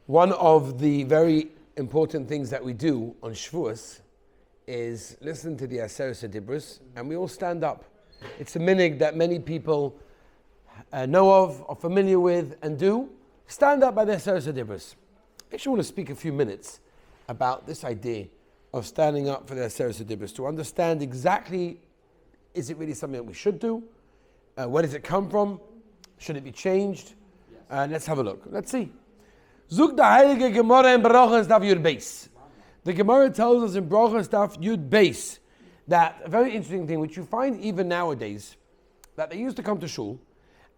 One of the very important things that we do on Shavuos is listen to the Aseres Hadibros, and we all stand up. It's a minhag that many people know of, are familiar with, and do. Stand up by the Aseres Hadibros. I actually want to speak a few minutes about this idea of standing up for the Aseres Hadibros, to understand exactly, is it really something that we should do? Where does it come from? Should it be changed? Let's have a look. Let's see. Zug the Heilige Gemara in Brachos Daf Yud Beis. The Gemara tells us in Brachos Daf Yud Beis that a very interesting thing, which you find even nowadays, that they used to come to shul,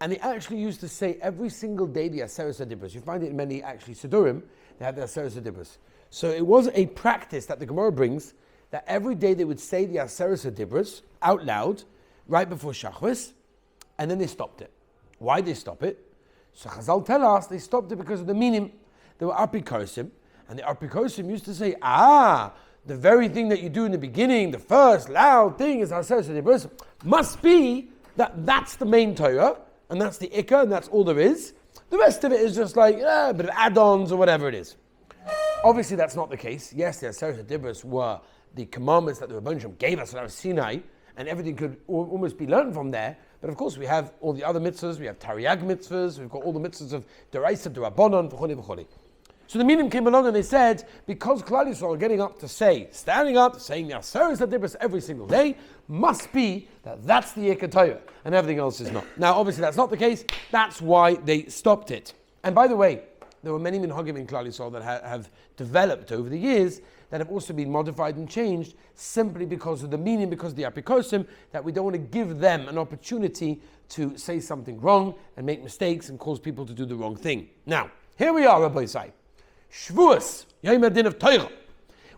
and they actually used to say every single day the Aseres Hadibros. You find it in many actually Sidurim, they have the Aseres Hadibros. So it was a practice that the Gemara brings, that every day they would say the Aseres Hadibros out loud, right before Shacharis, and then they stopped it. Why did they stop it? So Chazal tell us they stopped it because of the meaning. There were apikosim, and the apikosim used to say, the very thing that you do in the beginning, the first loud thing is Aseres Hadibros, must be that that's the main Torah, and that's the Ikka, and that's all there is. The rest of it is just like a bit of add-ons or whatever it is. Obviously that's not the case. Yes, the Aseres Hadibros were the commandments that the Rebbeinu Shem gave us at Sinai, and everything could almost be learned from there. But of course we have all the other mitzvahs, we have Tariag mitzvahs, we've got all the mitzvahs of Deraisa, Derabanan, v'choli v'choli. So the Minim came along and they said, because Klal Yisrael are getting up to say, standing up, saying the Aseres Hadibros every single day, must be that that's the Ikka Torah, and everything else is not. Now obviously that's not the case, that's why they stopped it. And by the way, there were many minhagim in Klal Yisrael that have developed over the years that have also been modified and changed simply because of the meaning, because of the apikosim, that we don't want to give them an opportunity to say something wrong and make mistakes and cause people to do the wrong thing. Now, here we are, Rabbi Isai. Shavuos, Yom HaDin of Torah.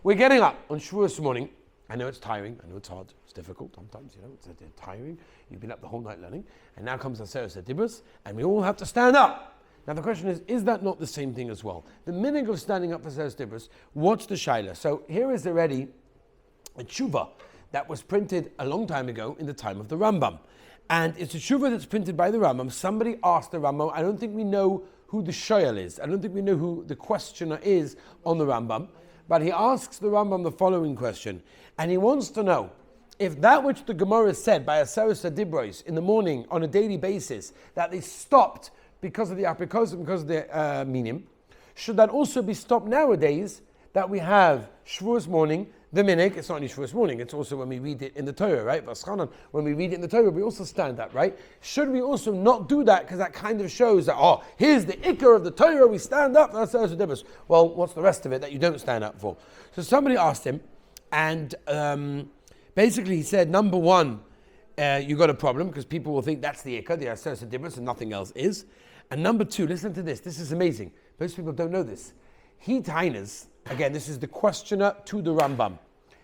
We're getting up on Shavuos morning. I know it's tiring, I know it's hard, it's difficult sometimes, it's tiring. You've been up the whole night learning, and now comes Aseres Hadibros, and we all have to stand up. Now the question is that not the same thing as well? The minhag of standing up for Aseres Hadibros, what's the shaila? So here is already a tshuva that was printed a long time ago in the time of the Rambam. And it's a tshuva that's printed by the Rambam. Somebody asked the Rambam, I don't think we know who the shoyal is. I don't think we know who the questioner is on the Rambam. But he asks the Rambam the following question. And he wants to know, if that which the Gemara said by Aseres Hadibros in the morning on a daily basis, that they stopped because of the apikosim, because of the minim, should that also be stopped nowadays that we have Shavuos morning, the minhag? It's not only Shavuos morning, it's also when we read it in the Torah, right? When we read it in the Torah, we also stand up, right? Should we also not do that because that kind of shows that, here's the ikar of the Torah, we stand up, that's the difference. Well, what's the rest of it that you don't stand up for? So somebody asked him, and basically he said, number one, you got a problem because people will think that's the ikar, the Aseres Hadibros, and nothing else is. And number two, listen to this is amazing. Most people don't know this. He tainas, again, this is the questioner to the Rambam.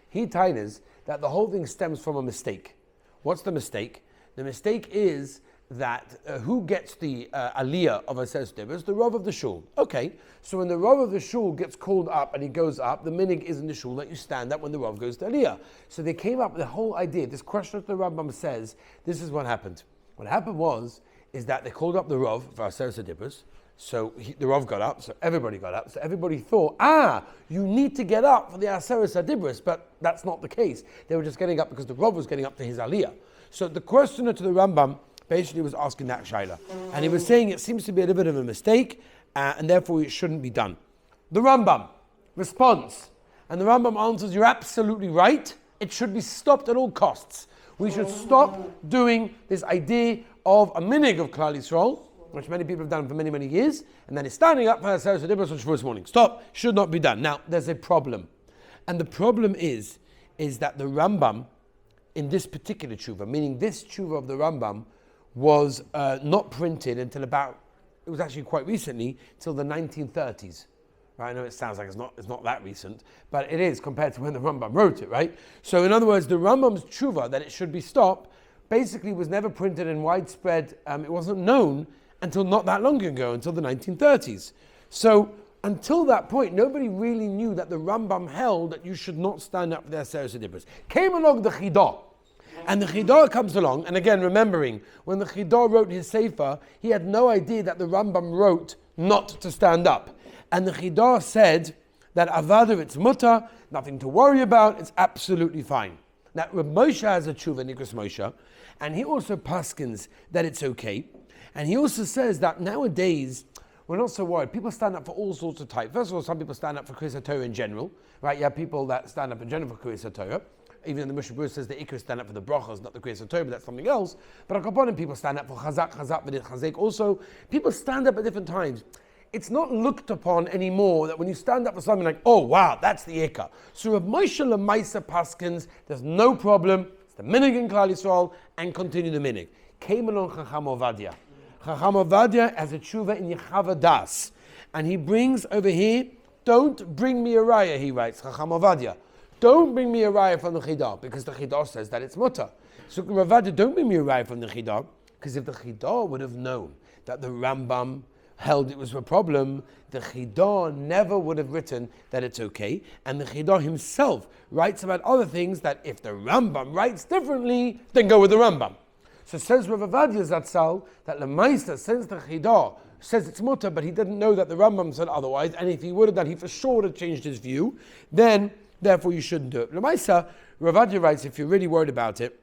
He tainas that the whole thing stems from a mistake. What's the mistake? The mistake is that who gets the aliyah of Aseres Hadibros? The Rav of the shul. Okay, so when the Rav of the shul gets called up and he goes up, the minhag is in the shul that you stand up when the Rav goes to aliyah. So they came up with the whole idea. This question that the Rambam says, this is what happened. What happened is that they called up the Rav for Aseres Hadibros. So the Rav got up, so everybody got up. So everybody thought, you need to get up for the Aseres Hadibros, but that's not the case. They were just getting up because the Rav was getting up to his aliyah. So the questioner to the Rambam basically was asking that shaila. And he was saying it seems to be a little bit of a mistake, and therefore it shouldn't be done. The Rambam responds, and the Rambam answers, you're absolutely right. It should be stopped at all costs. We should stop doing this idea of a minhag of Klal Yisrael, which many people have done for many, many years, and then it's standing up for Aseres Hadibros on Shavuos morning. Stop, should not be done. Now, there's a problem. And the problem is that the Rambam, in this particular tshuva, meaning this tshuva of the Rambam, was not printed until it was actually quite recently, till the 1930s. Right? I know it sounds like it's not that recent, but it is compared to when the Rambam wrote it, right? So in other words, the Rambam's tshuva that it should be stopped basically was never printed in widespread, it wasn't known until not that long ago, until the 1930s. So until that point, nobody really knew that the Rambam held that you should not stand up for the Aseres Hadibros. Came along the Chidah, and the Chidah comes along, and again remembering, when the Chidah wrote his Sefer, he had no idea that the Rambam wrote not to stand up. And the Chidah said that avada, it's mutter, nothing to worry about, it's absolutely fine. Now, Reb Moshe has a tshuva, Nikras Moshe, and he also paskins that it's okay. And he also says that nowadays, we're not so worried. People stand up for all sorts of types. First of all, some people stand up for Kriyas HaTorah in general, right? You have people that stand up in general for Kriyas HaTorah. Even in the Mishnah Berurah says the Ikar stand up for the brachas, not the Kriyas HaTorah, but that's something else. But Akaponim, people stand up for Chazak, V'dit Chazek also. People stand up at different times. It's not looked upon anymore that when you stand up for something like, oh wow, that's the Ikar. So Rav Moshe Lemaisa Paskins, there's no problem. It's the minig in Klal Yisrael, and continue the minig. Came along Chacham Ovadia. Chacham Ovadia has a tshuva in Yechava Das. And he brings over here, don't bring me a raya, he writes, Chacham Ovadia. Don't bring me a raya from the Chidah, because the Chidah says that it's mutter. So Rav Ovadia, don't bring me a raya from the Chidah, because if the Chidah would have known that the Rambam held it was a problem, the Chidah never would have written that it's okay, and the Chidah himself writes about other things that if the Rambam writes differently, then go with the Rambam. So says Rav Ovadia Zatzal that Lemaisa, since the Chidah says it's mutter, but he didn't know that the Rambam said otherwise, and if he would have done, he for sure would have changed his view, then therefore you shouldn't do it. Lemaisa, Rav Ovadia writes, if you're really worried about it,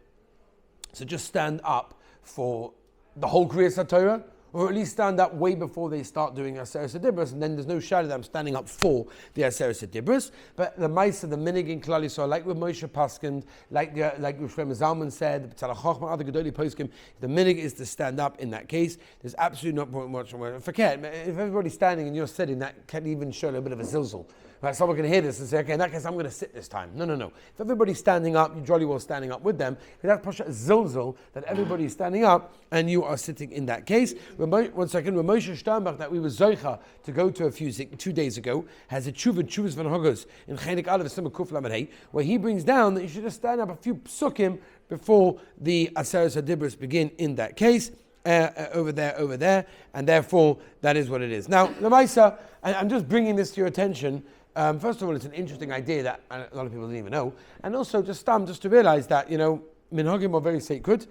so just stand up for the whole Kriyas HaTorah, or at least stand up way before they start doing Aseres Hadibros, and then there's no shadow that I'm standing up for the Aseres Hadibros. But the Maisa, the Minig in Klal Yisrael, like with Moshe Paskind, like Shlomo Zalman said, the Tzalach Chochmah, other Gedolei Poskim, the Minig is to stand up in that case. There's absolutely not much more. Forget, if everybody's standing and you're sitting, that can even show a little bit of a zilzal. Right, someone can hear this and say, okay, in that case, I'm going to sit this time. No. If everybody's standing up, you jolly well standing up with them. That's Pasha Zilzal, that everybody's standing up and you are sitting in that case. One second, Moshe Sternbach, that we were Zoicha to go to 2 days ago, has a Chuvas van Hogos in Chenik Aleph Simon Kuf Lamed Hey, where he brings down that you should just stand up a few psukim before the Aseres Hadibros begin in that case. Over there, and therefore that is what it is. Now, Lemaisa, I'm just bringing this to your attention. First of all, it's an interesting idea that a lot of people didn't even know, and also just to realize that minhagim are very sacred,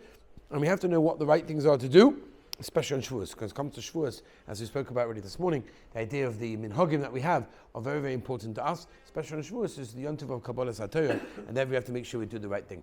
and we have to know what the right things are to do, especially on Shavuos, because it comes to Shavuos, as we spoke about already this morning, the idea of the minhagim that we have are very, very important to us, especially on Shavuos, is the Yontiv of Kabbalas HaTorah, and therefore we have to make sure we do the right thing.